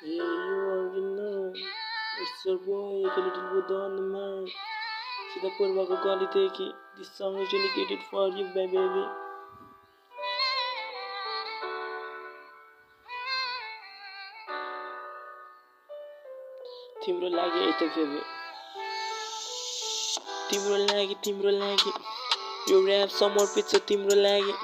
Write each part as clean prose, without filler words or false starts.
Yeah, you already know. It's your boy, a little Buddha on the mic. Sida Purvako Kaliteki. This song is dedicated for you, my baby. तिम्रो लागि है त baby तिम्रो लागि यो rap समर्पित छ तिम्रो लागि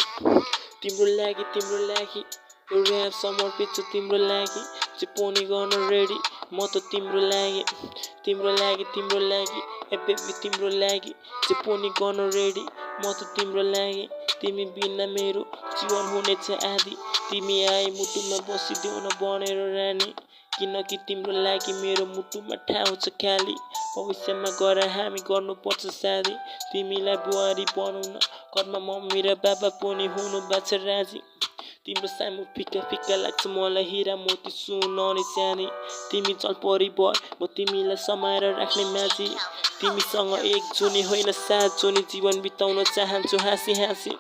यो र्याप समर्पित छ तिम्रो लागि जे पनि गर्न रेडी म त तिम्रो लागि ए बेबी तिम्रो लागि जे पनि गर्न रेडी म त तिम्रो लागि तिमी बिना मेरो जीवन हुनेछ आदि तिमी आए मुटुमा बसिदेऊ न बनेर रानी किनकि तिम्रो लागि मेरो मुटुमा ठाउँ छ खाली भविष्यमा गएर हामी गर्नुपर्छ शादी तिमीलाई बुहारी बनाउन घरमा मम्मी र बाबा पनि हुनु बाछ राजी तिम्रो सामु फिका फिका लाग्छ मलाई हिरा मोती सुनौनी सानी तिमी चल परी भए म तिमीलाई समाएर राख्ने माझी तिमीसँग एक जुनी होइन सात जुनी जीवन बिताउन चाहन्छु हाँसी हाँसी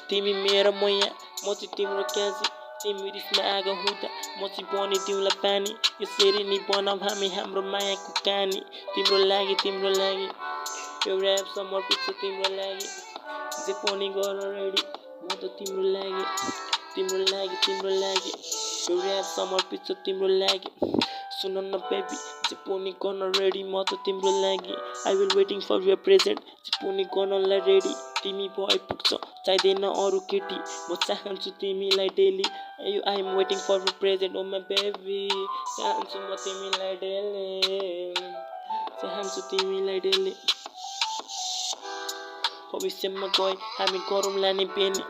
तिमी मेरो मैया म चाहिँ तिम्रो क्याजी तिमी रिसमा आगो हुँदा म चाहिँ बनिदिउँला पानी यसरी नि बनाऊ हामी हाम्रो मायाको कहानी तिम्रो लागि यो र्याप समर्पित छ तिम्रो लागि जे पनि गर रेडी म त तिम्रो लागि यो र्याप समर्पित छ तिम्रो लागि सुन न बेबी जे पनि गर्न रेडी म त तिम्रो लागि I will waiting for your present जे पनि गर्नलाई रेडी तिमी भए पुग्छ चाहिँदैन अरू केटी म चाहन्छु तिमीलाई daily I am waiting for your present oh my baby चाहन्छु म तिमीलाई डेली भविष्यमा गए हामी गरौँ लाने Beni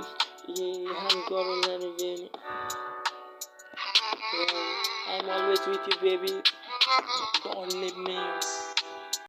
I'm always with you baby don't leave me